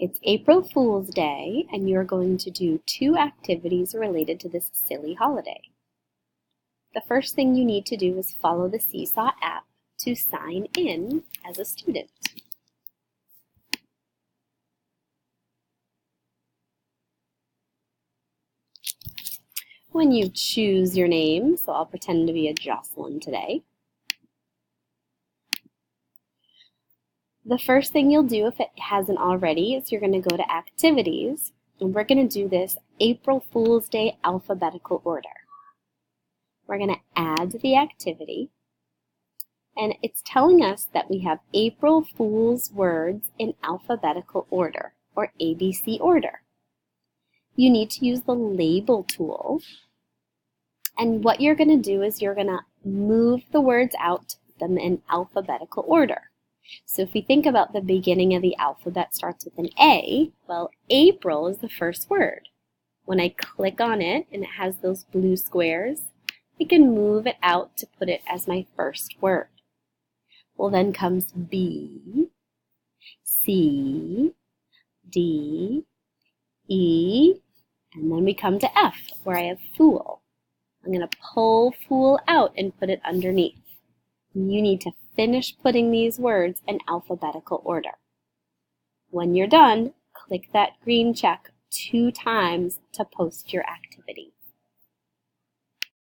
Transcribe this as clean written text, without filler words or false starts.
It's April Fool's Day, and you're going to do 2 activities related to this silly holiday. The first thing you need to do is follow the Seesaw app to sign in as a student. When you choose your name, so I'll pretend to be a Jocelyn today, the first thing you'll do, if it hasn't already, is you're going to go to Activities, and we're going to do this April Fool's Day alphabetical order. We're going to add the activity, and it's telling us that we have April Fool's words in alphabetical order, or ABC order. You need to use the label tool, and what you're going to do is you're going to move the words out to put them in alphabetical order. So if we think about the beginning of the alphabet starts with an A, well, April is the first word. When I click on it and it has those blue squares, I can move it out to put it as my first word. Well, then comes B, C, D, E, and then we come to F, where I have fool. I'm going to pull fool out and put it underneath. You need to finish putting these words in alphabetical order. When you're done, click that green check 2 times to post your activity.